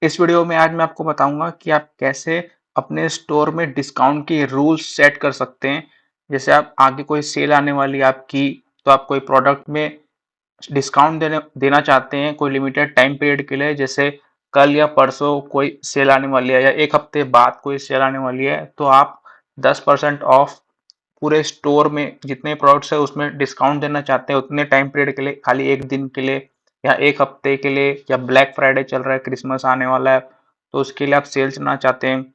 इस वीडियो में आज मैं आपको बताऊंगा कि आप कैसे अपने स्टोर में डिस्काउंट के रूल्स सेट कर सकते हैं। जैसे आप आगे कोई सेल आने वाली है आपकी, तो आप कोई प्रोडक्ट में डिस्काउंट देना चाहते हैं कोई लिमिटेड टाइम पीरियड के लिए, जैसे कल या परसों कोई सेल आने वाली है या एक हफ्ते बाद कोई सेल आने वाली है, तो आप 10% ऑफ पूरे स्टोर में जितने प्रोडक्ट्स है उसमें डिस्काउंट देना चाहते हैं उतने टाइम पीरियड के लिए, खाली एक दिन के लिए या एक हफ्ते के लिए, या ब्लैक फ्राइडे चल रहा है, क्रिसमस आने वाला है तो उसके लिए आप सेल चलना चाहते हैं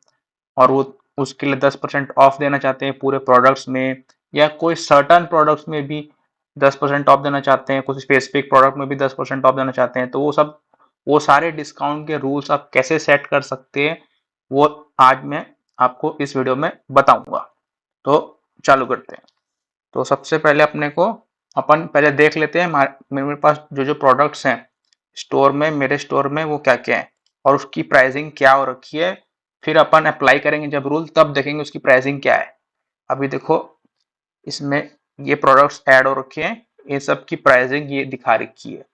और वो उसके लिए 10% ऑफ देना चाहते हैं पूरे प्रोडक्ट्स में, या कोई सर्टन प्रोडक्ट्स में भी 10% ऑफ देना चाहते हैं, कुछ स्पेसिफिक प्रोडक्ट में भी 10% ऑफ देना चाहते हैं, तो वो सारे डिस्काउंट के रूल्स आप कैसे सेट कर सकते हैं वो आज मैं आपको इस वीडियो में बताऊंगा। तो चालू करते हैं। तो सबसे पहले अपने को अपन पहले देख लेते हैं मेरे पास जो जो प्रोडक्ट्स हैं स्टोर में, मेरे स्टोर में वो क्या क्या है और उसकी प्राइसिंग क्या हो रखी है। फिर अपन अप्लाई करेंगे जब रूल, तब देखेंगे उसकी प्राइसिंग क्या है। अभी देखो इसमें ये प्रोडक्ट्स ऐड हो रखे हैं, इन सब की प्राइसिंग ये दिखा रखी है।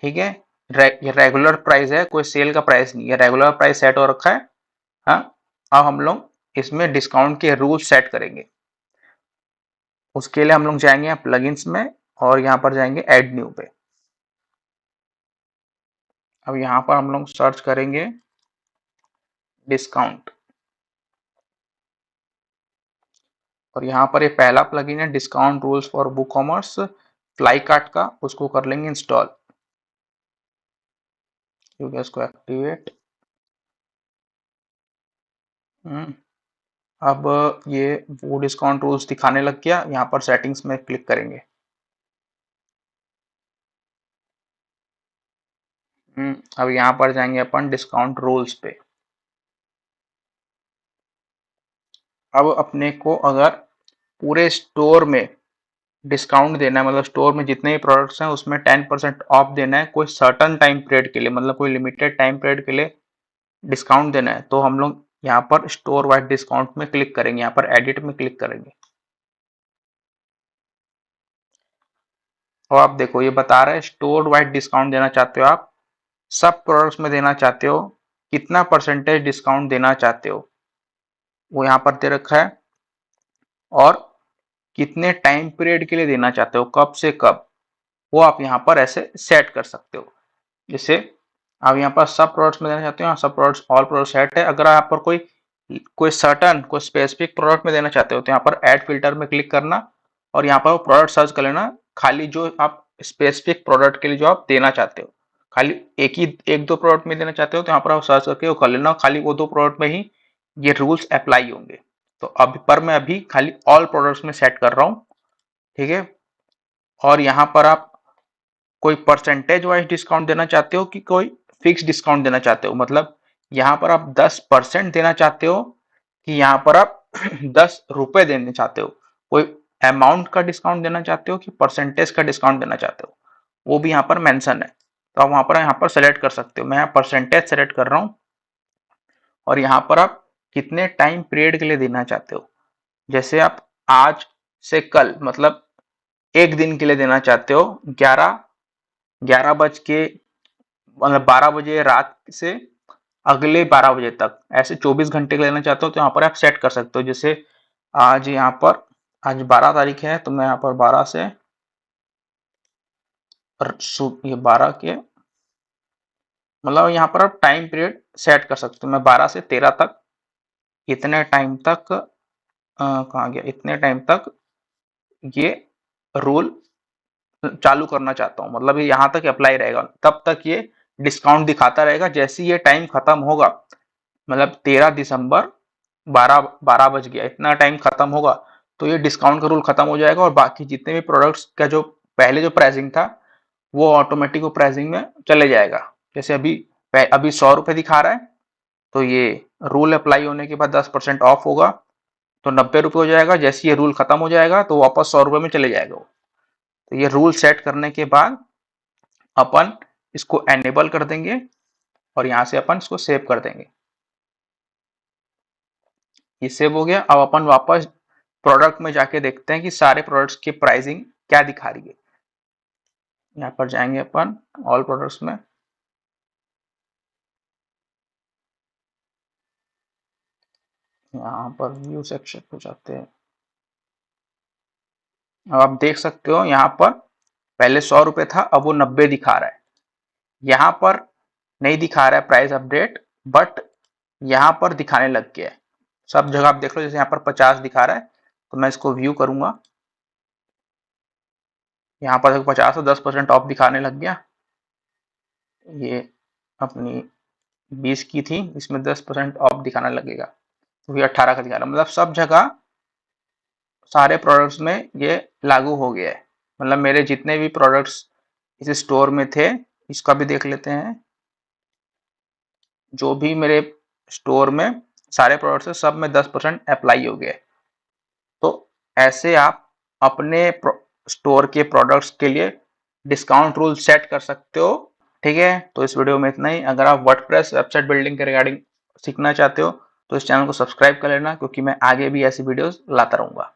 ठीक है, ये रेगुलर प्राइस है, कोई सेल का प्राइस नहीं है, रेगुलर प्राइस सेट हो रखा है। हाँ, अब हम लोग इसमें डिस्काउंट के रूल सेट करेंगे। उसके लिए हम लोग जाएंगे प्लगइन्स में और यहाँ पर जाएंगे ऐड न्यू पे। अब यहाँ पर हम लोग सर्च करेंगे डिस्काउंट, और यहाँ पर ये पहला प्लगइन है discount rules for book commerce fly cart का, उसको कर लेंगे इंस्टॉल। क्योंकि इसको एक्टिवेट। अब ये वो डिस्काउंट रूल्स दिखाने लग गया, यहाँ पर सेटिंग्स में क्लिक करेंगे। अब यहाँ पर जाएंगे अपन डिस्काउंट रूल्स पे। अब अपने को अगर पूरे स्टोर में डिस्काउंट देना है, मतलब स्टोर में जितने भी प्रोडक्ट्स हैं उसमें 10% ऑफ देना है कोई सर्टन टाइम पीरियड के लिए, मतलब कोई लिमिटेड टाइम पीरियड के लिए डिस्काउंट देना है, तो हम लोग यहाँ पर स्टोर वाइड डिस्काउंट में क्लिक करेंगे, यहाँ पर एडिट में क्लिक करेंगे। और आप देखो ये बता रहा है स्टोर वाइड डिस्काउंट देना चाहते हो आप, सब प्रोडक्ट्स में देना चाहते हो, कितना परसेंटेज डिस्काउंट देना चाहते हो वो यहाँ पर दे रखा है, और कितने टाइम पीरियड के लिए देना चाहते हो, कब से कब, वो आप यहाँ पर ऐसे सेट कर सकते हो। जैसे आप यहाँ पर सब प्रोडक्ट्स में देना चाहते हो, सब प्रोडक्ट्स ऑल प्रोडक्ट सेट है। अगर यहाँ पर कोई कोई सर्टन कोई स्पेसिफिक प्रोडक्ट में देना चाहते हो तो यहाँ पर ऐड फिल्टर में क्लिक करना और यहाँ पर प्रोडक्ट सर्च कर लेना, खाली जो आप स्पेसिफिक प्रोडक्ट के लिए जो आप देना चाहते हो, खाली एक दो प्रोडक्ट में देना चाहते हो तो यहाँ पर आप सर्च करके वो कर लेना, खाली वो दो प्रोडक्ट में ही ये रूल्स अप्लाई होंगे। तो अभी पर मैं अभी खाली ऑल प्रोडक्ट्स में सेट कर रहा हूँ। ठीक है, और यहाँ पर आप कोई परसेंटेज वाइज डिस्काउंट देना चाहते हो कि कोई फिक्स डिस्काउंट देना चाहते हो, मतलब यहाँ पर आप 10% देना चाहते हो कि यहाँ पर आप 10 रुपए देना चाहते हो, कोई अमाउंट का डिस्काउंट देना चाहते हो कि परसेंटेज का डिस्काउंट देना चाहते हो, वो भी यहाँ पर मेंशन है। तो आप वहां पर सेलेक्ट कर सकते हो। मैं यहाँ परसेंटेज सेलेक्ट कर रहा हूँ और यहाँ पर आप कितने टाइम पीरियड के लिए देना चाहते हो, जैसे आप आज से कल, मतलब एक दिन के लिए देना चाहते हो, 11 बज के मतलब 12 बजे रात से अगले 12 बजे तक, ऐसे 24 घंटे का लेना चाहते हो तो यहाँ पर आप सेट कर सकते हो। जैसे आज यहाँ पर आज 12 तारीख है तो मैं यहाँ पर 12 से ये 12 के, मतलब यहाँ पर आप टाइम पीरियड सेट कर सकते हो। मैं 12 से 13 तक, इतने टाइम तक कहाँ गया, इतने टाइम तक ये रूल चालू करना चाहता हूँ, मतलब ये यहाँ तक अप्लाई रहेगा, तब तक ये डिस्काउंट दिखाता रहेगा। जैसे ये टाइम खत्म होगा, मतलब 13 दिसंबर 12 12 बज गया, इतना टाइम खत्म होगा तो ये डिस्काउंट का रूल खत्म हो जाएगा और बाकी जितने भी प्रोडक्ट्स का जो पहले जो प्राइसिंग था वो ऑटोमेटिक वो प्राइसिंग में चले जाएगा। जैसे अभी 100 रुपए दिखा रहा है, तो ये रूल अप्लाई होने के बाद 10% ऑफ होगा तो 90 रुपए हो जाएगा। जैसे ये रूल खत्म हो जाएगा तो वापस 100 रुपए में चले जाएगा वो। तो ये रूल सेट करने के बाद अपन इसको एनेबल कर देंगे और यहाँ से अपन इसको सेव कर देंगे। ये सेव हो गया। अब अपन वापस प्रोडक्ट में जाके देखते हैं कि सारे प्रोडक्ट्स की प्राइसिंग क्या दिखा रही है। यहाँ पर जाएंगे अपन ऑल प्रोडक्ट्स में, यहाँ पर व्यू सेक्शन पे जाते हैं। अब आप देख सकते हो यहाँ पर पहले 100 रुपए था, अब वो 90 दिखा रहा है। यहाँ पर नहीं दिखा रहा है प्राइस अपडेट, बट यहाँ पर दिखाने लग गया है। सब जगह आप देख लो, जैसे यहाँ पर 50 दिखा रहा है, तो मैं इसको व्यू करूंगा। यहाँ पर 50 और 10% ऑफ दिखाने लग गया। ये अपनी 20 की थी, इसमें 10% ऑफ दिखाना लगेगा, तो ये 18 का दिखा रहा है। मतलब सब जगह सारे प्रोडक्ट्स में ये लागू हो गया है। मतलब मेरे जितने भी प्रोडक्ट्स इस स्टोर में थे, इसका भी देख लेते हैं। जो भी मेरे स्टोर में सारे प्रोडक्ट्स है, सब में 10% अप्लाई हो गया है। तो ऐसे आप अपने स्टोर के प्रोडक्ट्स के लिए डिस्काउंट रूल सेट कर सकते हो। ठीक है, तो इस वीडियो में इतना ही। अगर आप वर्डप्रेस वेबसाइट बिल्डिंग के रिगार्डिंग सीखना चाहते हो तो इस चैनल को सब्सक्राइब कर लेना, क्योंकि मैं आगे भी ऐसी वीडियोस लाता रहूंगा।